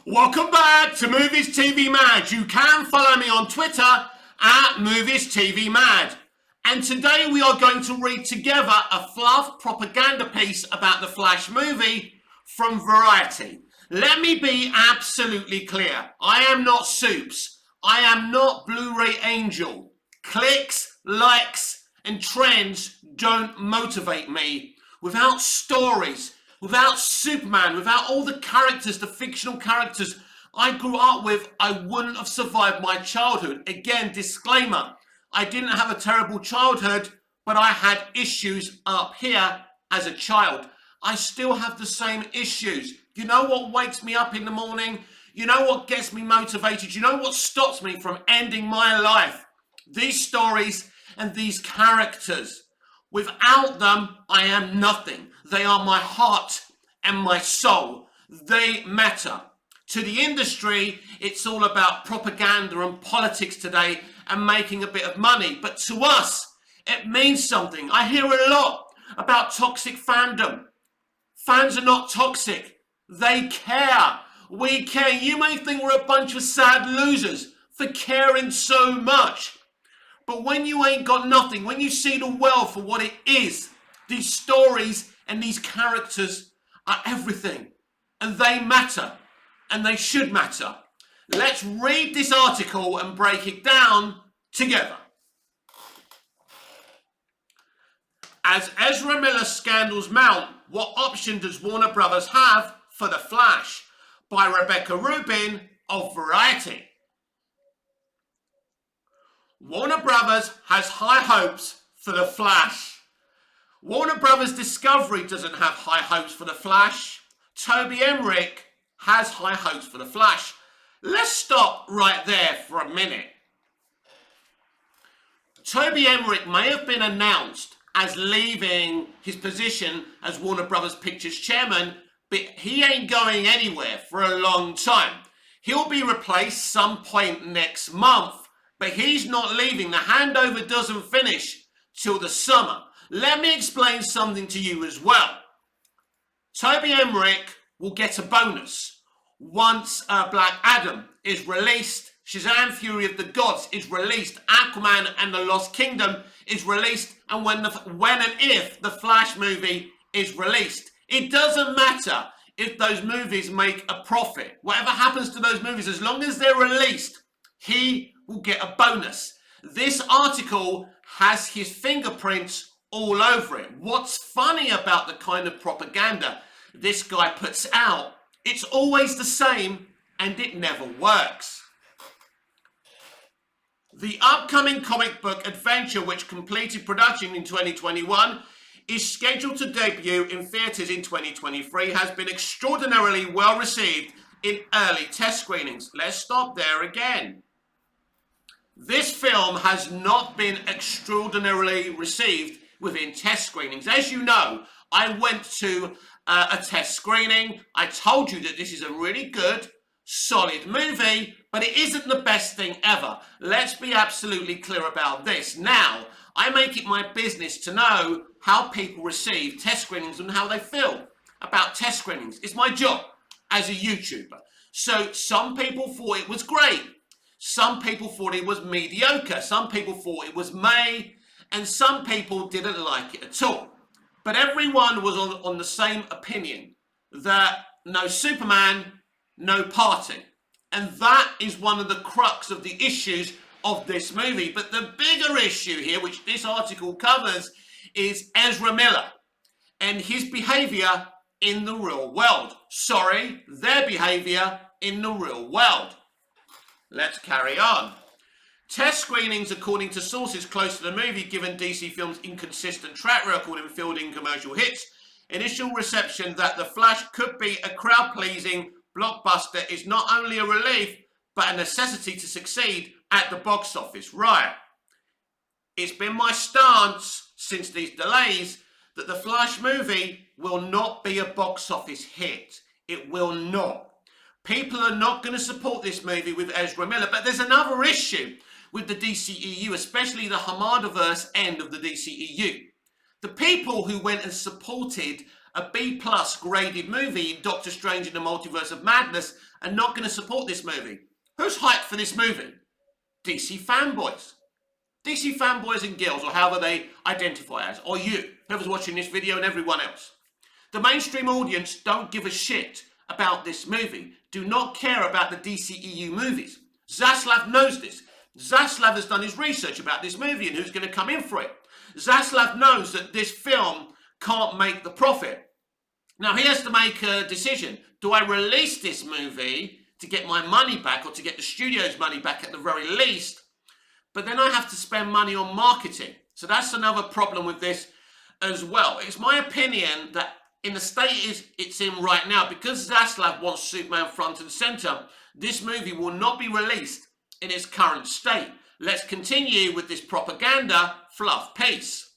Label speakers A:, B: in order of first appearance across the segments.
A: Welcome back to Movies TV Mad. You can follow me on Twitter at Movies TV Mad. And today we are going to read together a fluff propaganda piece about the Flash movie from Variety. Let me be absolutely clear. I am not Soups. I am not Blu-ray Angel. Clicks, likes, and trends don't motivate me. Without stories, without Superman, without all the characters, the fictional characters I grew up with, I wouldn't have survived my childhood. Again, disclaimer, I didn't have a terrible childhood, but I had issues up here as a child. I still have the same issues. You know what wakes me up in the morning? You know what gets me motivated? You know what stops me from ending my life? These stories and these characters. Without them, I am nothing. They are my heart and my soul. They matter. To the industry, it's all about propaganda and politics today and making a bit of money. But to us, it means something. I hear a lot about toxic fandom. Fans are not toxic. They care. We care. You may think we're a bunch of sad losers for caring so much. But when you ain't got nothing, when you see the world for what it is, these stories and these characters are everything. And they matter. And they should matter. Let's read this article and break it down together. As Ezra Miller's scandals mount, what option does Warner Brothers have for The Flash? By Rebecca Rubin of Variety. Warner Brothers has high hopes for The Flash. Warner Brothers Discovery doesn't have high hopes for The Flash. Toby Emmerich has high hopes for The Flash. Let's stop right there for a minute. Toby Emmerich may have been announced as leaving his position as Warner Brothers Pictures chairman, but he ain't going anywhere for a long time. He'll be replaced some point next month, but he's not leaving. The handover doesn't finish till the summer. Let me explain something to you as well. Toby Emmerich will get a bonus once Black Adam is released, Shazam! Fury of the Gods is released, Aquaman and the Lost Kingdom is released, and when and if the Flash movie is released. It doesn't matter if those movies make a profit. Whatever happens to those movies, as long as they're released, he will get a bonus. This article has his fingerprints all over it. What's funny about the kind of propaganda this guy puts out, it's always the same and it never works. The upcoming comic book adventure, which completed production in 2021, is scheduled to debut in theatres in 2023, has been extraordinarily well received in early test screenings. Let's stop there again. This film has not been extraordinarily received within test screenings. As you know, I went to a test screening. I told you that this is a really good, solid movie, but it isn't the best thing ever. Let's be absolutely clear about this. Now, I make it my business to know how people receive test screenings and how they feel about test screenings. It's my job as a YouTuber. So some people thought it was great. Some people thought it was mediocre. Some people thought it was meh. And some people didn't like it at all. But everyone was on the same opinion that no Superman, no party. And that is one of the crux of the issues of this movie. But the bigger issue here, which this article covers, is Ezra Miller and his behaviour in the real world. Sorry, their behaviour in the real world. Let's carry on. Test screenings, according to sources close to the movie, given DC Films' inconsistent track record in fielding commercial hits, initial reception that The Flash could be a crowd-pleasing blockbuster is not only a relief, but a necessity to succeed at the box office. Right. It's been my stance since these delays that the Flash movie will not be a box office hit. It will not. People are not going to support this movie with Ezra Miller. But there's another issue with the DCEU, especially the Hamadaverse end of the DCEU. The people who went and supported a B-plus graded movie in Doctor Strange in the Multiverse of Madness are not going to support this movie. Who's hyped for this movie? DC fanboys. DC fanboys and girls, or however they identify as, or you, whoever's watching this video and everyone else. The mainstream audience don't give a shit about this movie, do not care about the DCEU movies. Zaslav knows this. Zaslav has done his research about this movie and who's going to come in for it. Zaslav knows that this film can't make the profit. Now he has to make a decision. Do I release this movie to get my money back, or to get the studio's money back at the very least? But then I have to spend money on marketing. So that's another problem with this as well. It's my opinion that in the state it's in right now, because Zaslav wants Superman front and center, this movie will not be released in its current state. Let's continue with this propaganda fluff piece.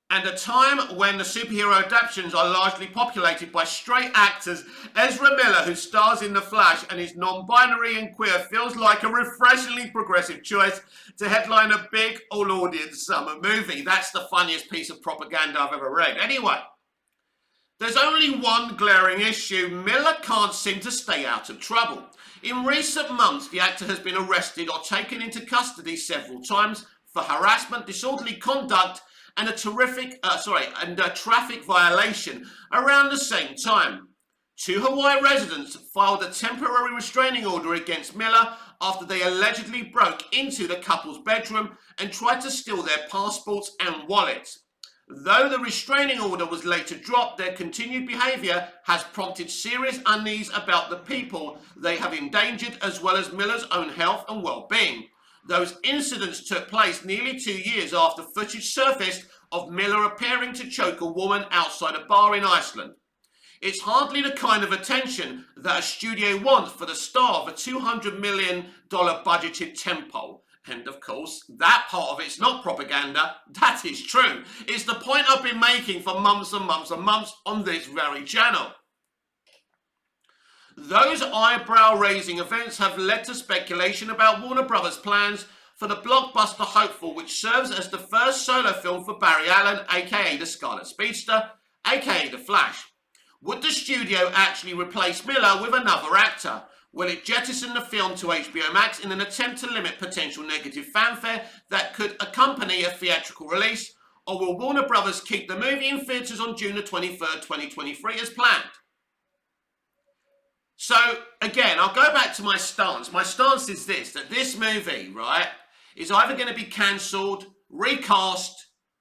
A: And a time when the superhero adaptations are largely populated by straight actors, Ezra Miller, who stars in The Flash and is non-binary and queer, feels like a refreshingly progressive choice to headline a big all-audience summer movie. That's the funniest piece of propaganda I've ever read. Anyway, there's only one glaring issue. Miller can't seem to stay out of trouble. In recent months, the actor has been arrested or taken into custody several times for harassment, disorderly conduct, and a traffic violation around the same time. Two Hawaii residents filed a temporary restraining order against Miller after they allegedly broke into the couple's bedroom and tried to steal their passports and wallets. Though the restraining order was later dropped, their continued behaviour has prompted serious unease about the people they have endangered, as well as Miller's own health and well-being. Those incidents took place nearly 2 years after footage surfaced of Miller appearing to choke a woman outside a bar in Iceland. It's hardly the kind of attention that a studio wants for the star of a $200 million budgeted tentpole. And of course, that part of it's not propaganda, that is true. It's the point I've been making for months and months and months on this very channel. Those eyebrow-raising events have led to speculation about Warner Brothers' plans for the blockbuster hopeful, which serves as the first solo film for Barry Allen, aka the Scarlet Speedster, aka the Flash. Would the studio actually replace Miller with another actor? Will it jettison the film to HBO Max in an attempt to limit potential negative fanfare that could accompany a theatrical release? Or will Warner Brothers keep the movie in theatres on June the 23rd, 2023 as planned? So, again, I'll go back to my stance. My stance is this, that this movie, right, is either going to be cancelled, recast,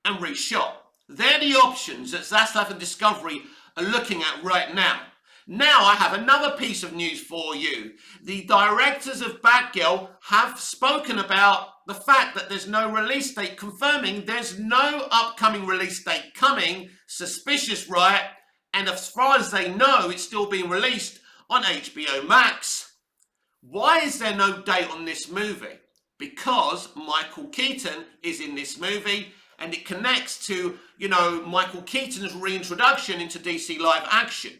A: and reshot. They're the options that Zaslav and Discovery are looking at right now. Now I have another piece of news for you. The directors of Batgirl have spoken about the fact that there's no release date, confirming there's no upcoming release date coming. Suspicious, right? And as far as they know, it's still being released on HBO Max. Why is there no date on this movie? Because Michael Keaton is in this movie, and it connects to, Michael Keaton's reintroduction into DC live action.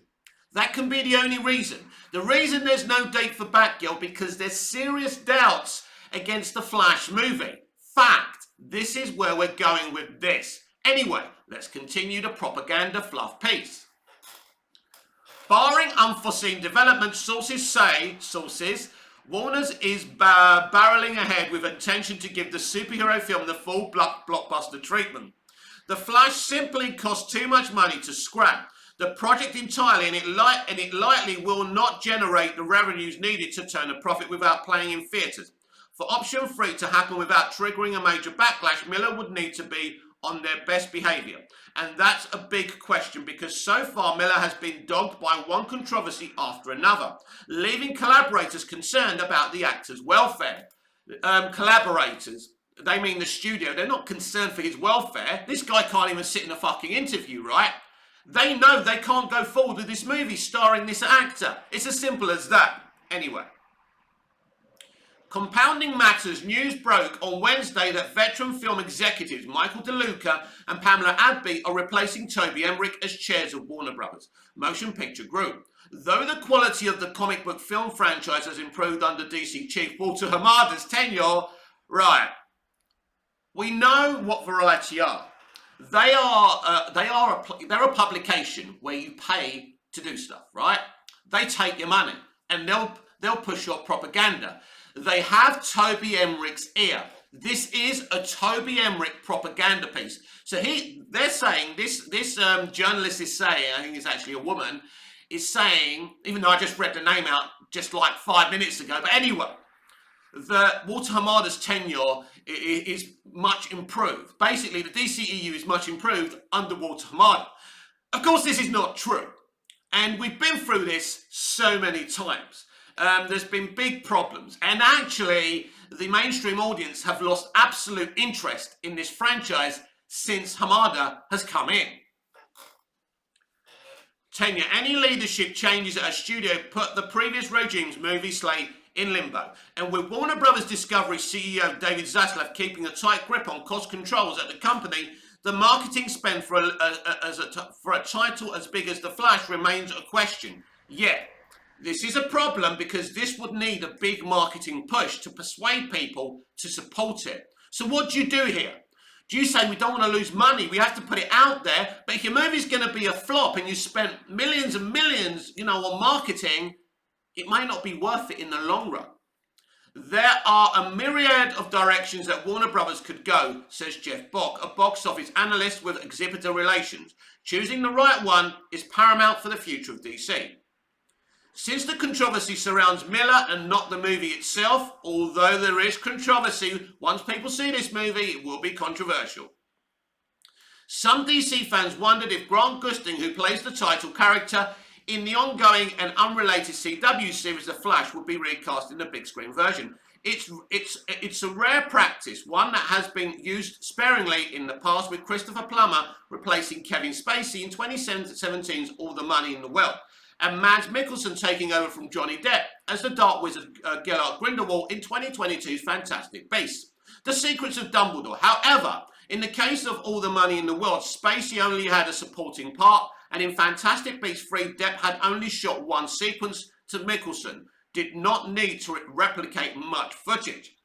A: That can be the only reason. The reason there's no date for Batgirl, because there's serious doubts against the Flash movie. Fact. This is where we're going with this. Anyway, let's continue the propaganda fluff piece. Barring unforeseen developments, sources, Warner's is barreling ahead with intention to give the superhero film the full blockbuster treatment. The Flash simply cost too much money to scrap the project entirely, and it likely will not generate the revenues needed to turn a profit without playing in theatres. For option 3 to happen without triggering a major backlash, Miller would need to be on their best behaviour. And that's a big question, because so far Miller has been dogged by one controversy after another, leaving collaborators concerned about the actor's welfare. Collaborators, they mean the studio, they're not concerned for his welfare. This guy can't even sit in a fucking interview, right? They know they can't go forward with this movie starring this actor. It's as simple as that. Anyway. Compounding matters, news broke on Wednesday that veteran film executives Michael DeLuca and Pamela Adby are replacing Toby Emmerich as chairs of Warner Brothers Motion Picture Group. Though the quality of the comic book film franchise has improved under DC chief Walter Hamada's tenure, right, we know what Variety are. they're a publication where you pay to do stuff, right? They take your money and they'll push your propaganda. They have Toby Emmerich's ear. This is a Toby Emmerich propaganda piece. So they're saying this journalist is saying, I think it's actually a woman, is saying, even though I just read the name out just like 5 minutes ago, but anyway, that Walter Hamada's tenure is much improved. Basically, the DCEU is much improved under Walter Hamada. Of course, this is not true. And we've been through this so many times. There's been big problems. And actually, the mainstream audience have lost absolute interest in this franchise since Hamada has come in. Tenure. Any leadership changes at a studio put the previous regime's movie slate in limbo. And with Warner Brothers Discovery CEO David Zaslav keeping a tight grip on cost controls at the company, the marketing spend for a title as big as The Flash remains a question. Yeah, this is a problem because this would need a big marketing push to persuade people to support it. So what do you do here? Do you say we don't want to lose money, we have to put it out there, but if your movie's going to be a flop and you spent millions and millions, on marketing, it may not be worth it in the long run. There are a myriad of directions that Warner Brothers could go, says Jeff Bock, a box office analyst with exhibitor relations. Choosing the right one is paramount for the future of DC. Since the controversy surrounds Miller and not the movie itself, although there is controversy, once people see this movie, it will be controversial. Some DC fans wondered if Grant Gustin, who plays the title character in the ongoing and unrelated CW series The Flash, would be recast in the big screen version. It's a rare practice, one that has been used sparingly in the past, with Christopher Plummer replacing Kevin Spacey in 2017's All the Money in the World, and Mads Mikkelsen taking over from Johnny Depp as the Dark Wizard Gellert Grindelwald in 2022's Fantastic Beasts. The Secrets of Dumbledore. However, in the case of All the Money in the World, Spacey only had a supporting part, and in Fantastic Beasts 3, Depp had only shot one sequence to Mikkelsen, did not need to replicate much footage.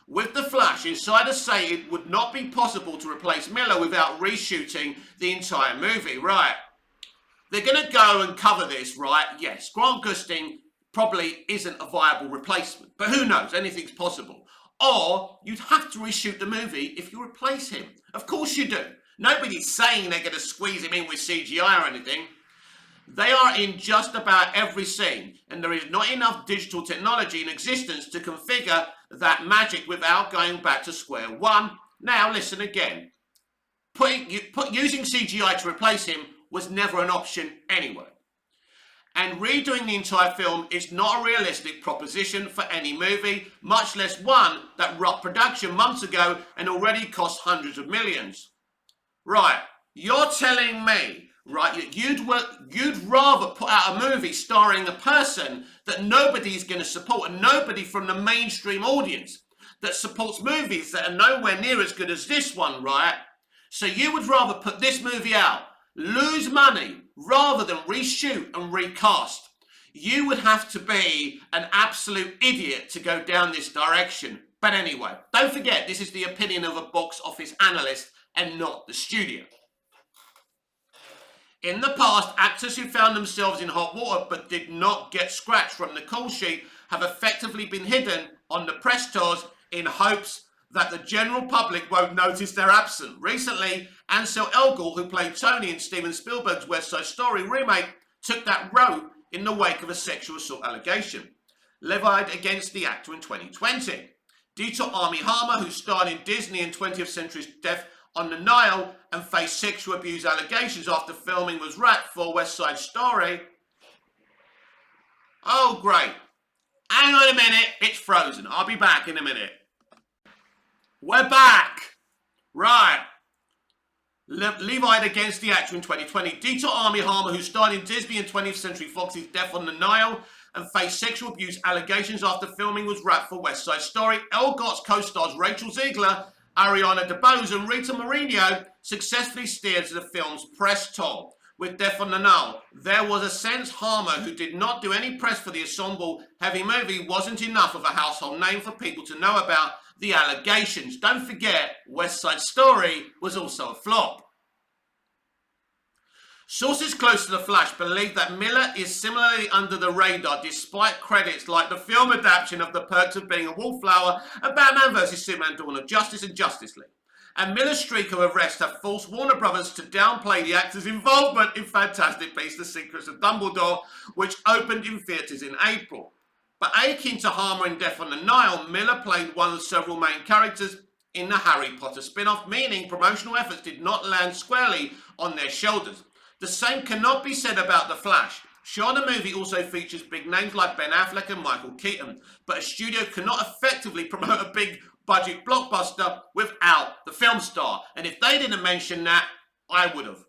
A: With The Flash, insiders say it would not be possible to replace Miller without reshooting the entire movie, right? They're going to go and cover this, right? Yes, Grant Gustin probably isn't a viable replacement, but who knows, anything's possible. Or you'd have to reshoot the movie if you replace him. Of course you do. Nobody's saying they're going to squeeze him in with CGI or anything. They are in just about every scene, and there is not enough digital technology in existence to configure that magic without going back to square one. Now listen again. Using CGI to replace him was never an option anyway. And redoing the entire film is not a realistic proposition for any movie, much less one that rocked production months ago and already cost hundreds of millions. Right, you're telling me, right, you'd rather put out a movie starring a person that nobody's going to support, and nobody from the mainstream audience that supports movies that are nowhere near as good as this one, right? So you would rather put this movie out, lose money, rather than reshoot and recast. You would have to be an absolute idiot to go down this direction. But anyway, don't forget, this is the opinion of a box office analyst and not the studio. In the past, actors who found themselves in hot water but did not get scratched from the call sheet have effectively been hidden on the press tours in hopes that the general public won't notice their absence. Recently, Ansel Elgort, who played Tony in Steven Spielberg's West Side Story remake, took that road in the wake of a sexual assault allegation levied against the actor in 2020. Dieter Armie Hammer, who starred in Disney in 20th Century's Death on the Nile and faced sexual abuse allegations after filming was wrapped for West Side Story. Oh, great. Hang on a minute, it's frozen. I'll be back in a minute. We're back. Right. Levied against the actor in 2020. Dieter Armie Hammer, who starred in Disney and 20th Century Fox's Death on the Nile and faced sexual abuse allegations after filming was wrapped for West Side Story. Elgort's co-stars Rachel Ziegler, Ariana DeBose and Rita Moreno successfully steered to the film's press tour. With Death on the Nile, there was a sense Harmer, who did not do any press for the ensemble heavy movie, wasn't enough of a household name for people to know about the allegations. Don't forget, West Side Story was also a flop. Sources close to The Flash believe that Miller is similarly under the radar despite credits like the film adaptation of The Perks of Being a Wallflower and Batman vs Superman Dawn of Justice and Justice League. And Miller's streak of arrests have forced Warner Brothers to downplay the actor's involvement in Fantastic Beasts: The Secrets of Dumbledore, which opened in theatres in April. But akin to Harmer in Death on the Nile, Miller played one of several main characters in the Harry Potter spin-off, meaning promotional efforts did not land squarely on their shoulders. The same cannot be said about The Flash. Sure, the movie also features big names like Ben Affleck and Michael Keaton, but a studio cannot effectively promote a big budget blockbuster without the film star. And if they didn't mention that, I would have.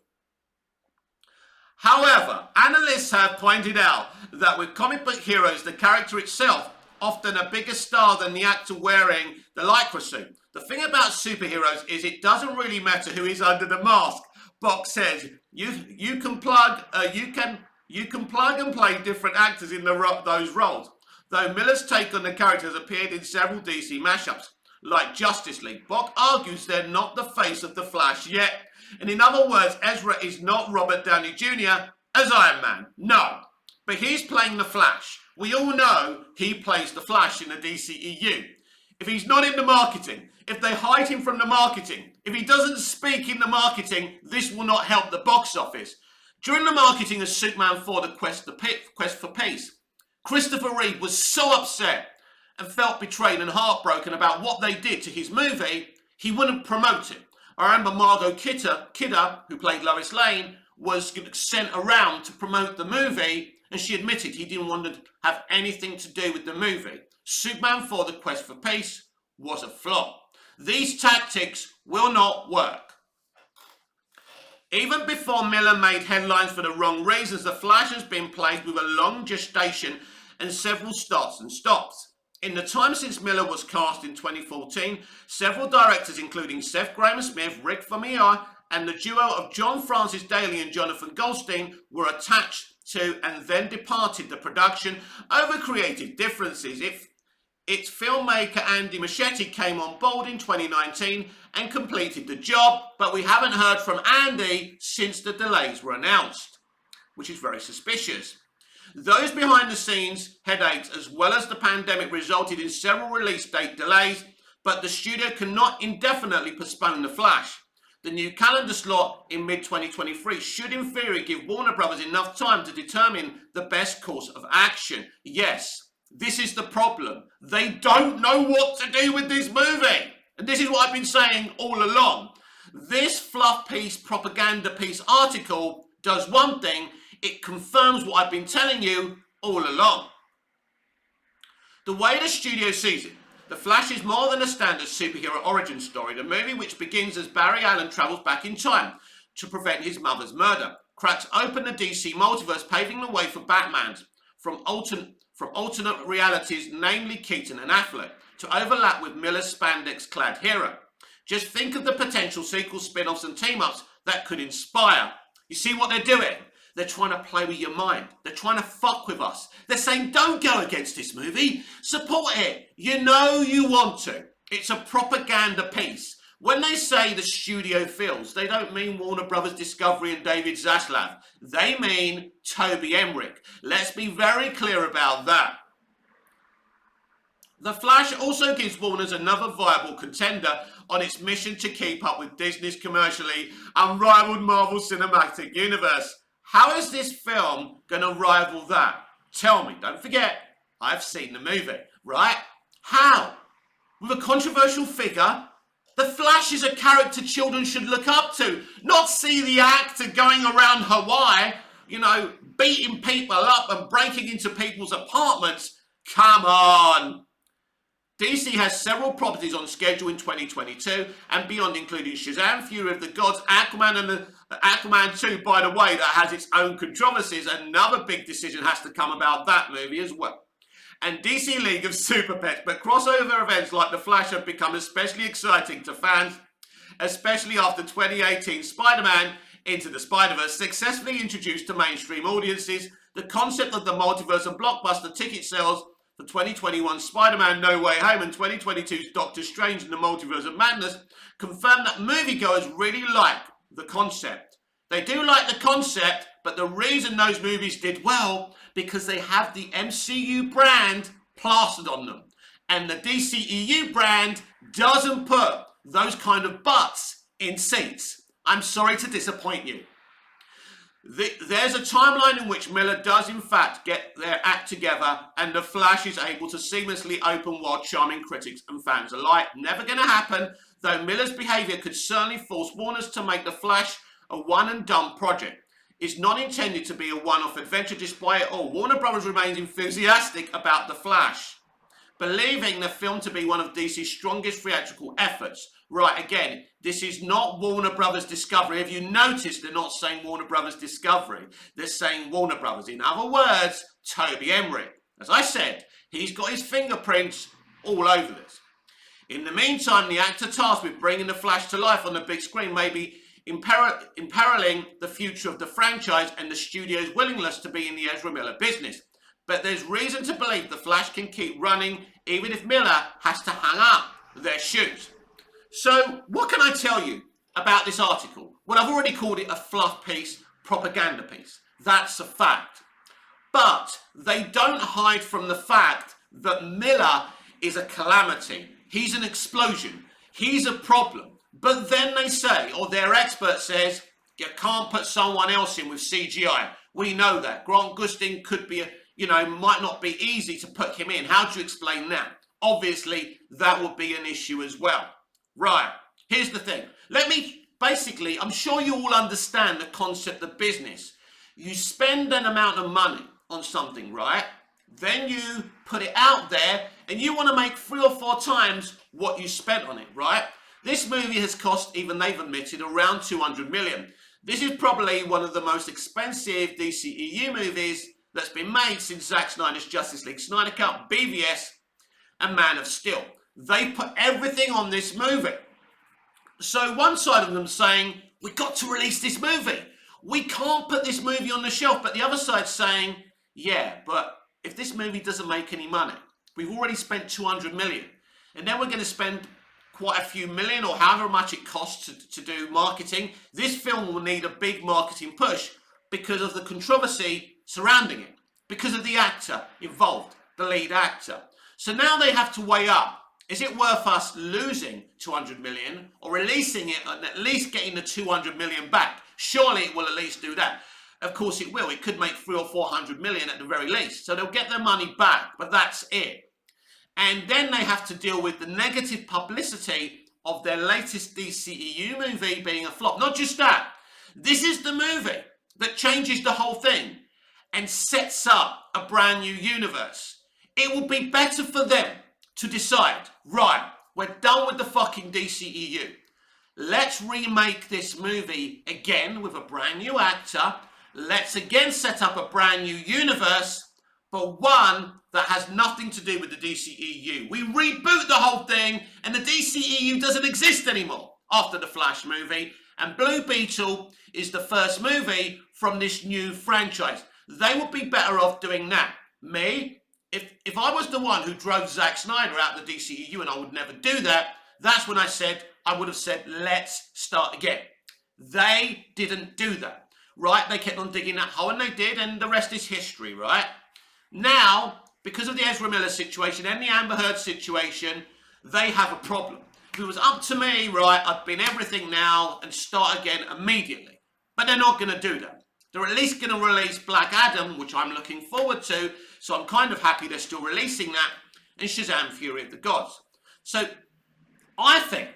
A: However, analysts have pointed out that with comic book heroes, the character itself often a bigger star than the actor wearing the lycra suit. The thing about superheroes is it doesn't really matter who is under the mask. Box says you can plug and play different actors in those roles. Though Miller's take on the character has appeared in several DC mashups, like Justice League, Bock argues they're not the face of the Flash yet. And in other words, Ezra is not Robert Downey Jr. as Iron Man. No, but he's playing the Flash. We all know he plays the Flash in the DCEU. If he's not in the marketing, if they hide him from the marketing, if he doesn't speak in the marketing, this will not help the box office. During the marketing of Superman 4, The Quest for Peace, Christopher Reeve was so upset and felt betrayed and heartbroken about what they did to his movie, he wouldn't promote it. I remember Margot Kidder, who played Lois Lane, was sent around to promote the movie, and she admitted he didn't want to have anything to do with the movie. Superman 4, The Quest for Peace was a flop. These tactics will not work. Even before Miller made headlines for the wrong reasons, The Flash has been plagued with a long gestation and several starts and stops. In the time since Miller was cast in 2014, several directors, including Seth Grahame-Smith, Rick Famuyiwa, and the duo of John Francis Daly and Jonathan Goldstein, were attached to and then departed the production over creative differences. Its filmmaker Andy Muschietti came on board in 2019 and completed the job, but we haven't heard from Andy since the delays were announced, which is very suspicious. Those behind the scenes headaches as well as the pandemic resulted in several release date delays, but the studio cannot indefinitely postpone The Flash. The new calendar slot in mid-2023 should in theory give Warner Brothers enough time to determine the best course of action. Yes, this is the problem. They don't know what to do with this movie. And this is what I've been saying all along. This fluff piece, propaganda piece article does one thing. It confirms what I've been telling you all along. The way the studio sees it, The Flash is more than a standard superhero origin story. The movie, which begins as Barry Allen travels back in time to prevent his mother's murder, cracks open the DC multiverse, paving the way for Batmans from alternate realities, namely Keaton and Affleck, to overlap with Miller's spandex-clad hero. Just think of the potential sequel, spin-offs and team-ups that could inspire. You see what they're doing? They're trying to play with your mind. They're trying to fuck with us. They're saying, don't go against this movie. Support it. You know you want to. It's a propaganda piece. When they say the studio feels, they don't mean Warner Brothers Discovery and David Zaslav. They mean Toby Emmerich. Let's be very clear about that. The Flash also gives Warner's another viable contender on its mission to keep up with Disney's commercially unrivaled Marvel Cinematic Universe. How is this film going to rival that? Tell me. Don't forget, I've seen the movie, right? How? With a controversial figure? The Flash is a character children should look up to, not see the actor going around Hawaii, beating people up and breaking into people's apartments. Come on. DC has several properties on schedule in 2022 and beyond, including Shazam, Fury of the Gods, Aquaman, and Aquaman 2, by the way, that has its own controversies. Another big decision has to come about that movie as well. And DC League of Super Pets, but crossover events like The Flash have become especially exciting to fans, especially after 2018 Spider-Man Into the Spider-Verse successfully introduced to mainstream audiences. The concept of the multiverse and blockbuster ticket sales for 2021 Spider-Man No Way Home and 2022's Doctor Strange in the Multiverse of Madness confirmed that moviegoers really like the concept. They do like the concept, but the reason those movies did well, because they have the MCU brand plastered on them. And the DCEU brand doesn't put those kind of butts in seats. I'm sorry to disappoint you. There's a timeline in which Miller does in fact get their act together and the Flash is able to seamlessly open while charming critics and fans alike. Never going to happen, though Miller's behaviour could certainly force Warner's to make the Flash a one and done project. It's not intended to be a one-off adventure. Despite it all, Warner Brothers remains enthusiastic about the Flash, believing the film to be one of DC's strongest theatrical efforts. Right, again, this is not Warner Brothers Discovery. If you notice, they're not saying Warner Brothers Discovery. They're saying Warner Brothers. In other words, Toby Emmerich. As I said, he's got his fingerprints all over this. In the meantime, the actor tasked with bringing the Flash to life on the big screen may be imperiling the future of the franchise and the studio's willingness to be in the Ezra Miller business. But there's reason to believe the Flash can keep running even if Miller has to hang up their shoes. So what can I tell you about this article? Well, I've already called it a fluff piece, propaganda piece. That's a fact. But they don't hide from the fact that Miller is a calamity. He's an explosion. He's a problem. But then they say, or their expert says, you can't put someone else in with CGI. We know that. Grant Gustin could be, might not be easy to put him in. How do you explain that? Obviously, that would be an issue as well. Right, here's the thing. I'm sure you all understand the concept of business. You spend an amount of money on something, right? Then you put it out there and you want to make 3 or 4 times what you spent on it, right? This movie has cost, even they've admitted, around $200 million. This is probably one of the most expensive DCEU movies that's been made since Zack Snyder's Justice League Snyder Cut, BVS, and Man of Steel. They put everything on this movie. So one side of them saying, we've got to release this movie. We can't put this movie on the shelf. But the other side saying, yeah, but if this movie doesn't make any money, we've already spent $200 million. And then we're going to spend quite a few million or however much it costs to do marketing. This film will need a big marketing push because of the controversy surrounding it, because of the actor involved, the lead actor. So now they have to weigh up, is it worth us losing 200 million or releasing it and at least getting the 200 million back? Surely it will at least do that. Of course it will. It could make 300 or 400 million at the very least. So they'll get their money back, but that's it. And then they have to deal with the negative publicity of their latest DCEU movie being a flop. Not just that. This is the movie that changes the whole thing and sets up a brand new universe. It will be better for them to decide, right, we're done with the fucking DCEU. Let's remake this movie again with a brand new actor. Let's again set up a brand new universe, but one that has nothing to do with the DCEU. We reboot the whole thing and the DCEU doesn't exist anymore after the Flash movie. And Blue Beetle is the first movie from this new franchise. They would be better off doing that. Me? If I was the one who drove Zack Snyder out of the DCEU, and I would never do that, that's when I would have said, let's start again. They didn't do that, right? They kept on digging that hole, and they did, and the rest is history, right? Now, because of the Ezra Miller situation and the Amber Heard situation, they have a problem. If it was up to me, right, I'd bin everything now and start again immediately. But they're not going to do that. They're at least going to release Black Adam, which I'm looking forward to, so I'm kind of happy they're still releasing that, and Shazam! Fury of the Gods. So I think,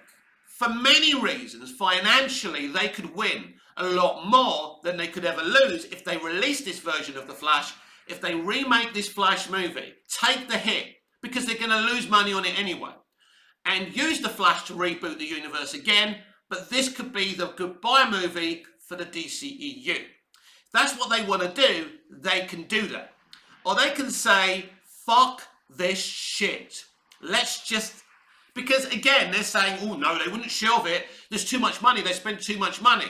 A: for many reasons, financially, they could win a lot more than they could ever lose if they release this version of The Flash, if they remake this Flash movie, take the hit, because they're going to lose money on it anyway, and use The Flash to reboot the universe again, but this could be the goodbye movie for the DCEU. That's what they want to do, they can do that. Or they can say, fuck this shit. Let's just... Because again, they're saying, oh no, they wouldn't shelve it. There's too much money. They spend too much money.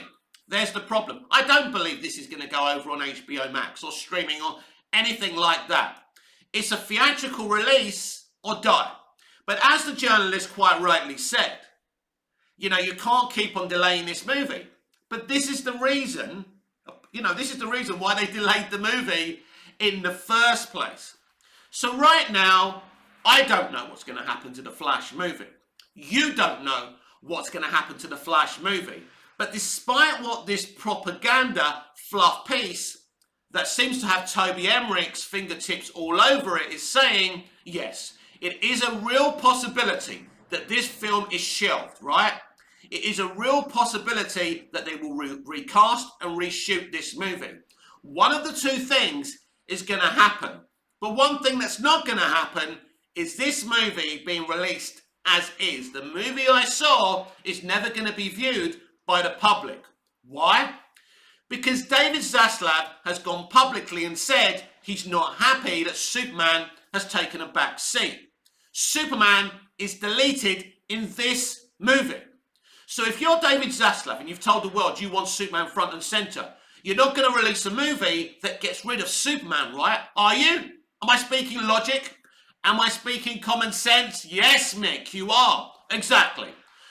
A: There's the problem. I don't believe this is going to go over on HBO Max or streaming or anything like that. It's a theatrical release or die. But as the journalist quite rightly said, you can't keep on delaying this movie. But this is the reason, this is the reason why they delayed the movie in the first place. So right now, I don't know what's going to happen to the Flash movie. You don't know what's going to happen to the Flash movie. But despite what this propaganda fluff piece that seems to have Toby Emmerich's fingertips all over it is saying, yes, it is a real possibility that this film is shelved, right? It is a real possibility that they will recast and reshoot this movie. One of the two things is going to happen. But one thing that's not going to happen is this movie being released as is. The movie I saw is never going to be viewed by the public. Why? Because David Zaslav has gone publicly and said he's not happy that Superman has taken a back seat. Superman is deleted in this movie. So if you're David Zaslav and you've told the world you want Superman front and centre, you're not going to release a movie that gets rid of Superman, right? Are you? Am I speaking logic? Am I speaking common sense? Yes, Mick, you are. Exactly.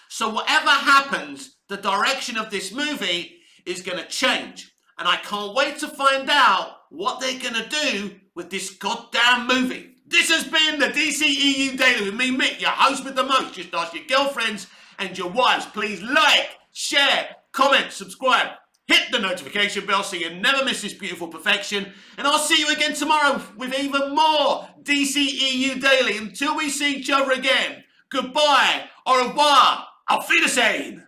A: So whatever happens, the direction of this movie is going to change. And I can't wait to find out what they're going to do with this goddamn movie. This has been the dceu Daily with me, Mick, your host with the most. Just ask your girlfriends and your wives. Please like, share, comment, subscribe. Hit the notification bell so you never miss this beautiful perfection. And I'll see you again tomorrow with even more dceu Daily. Until we see each other again, goodbye, au revoir, auf Wiedersehen.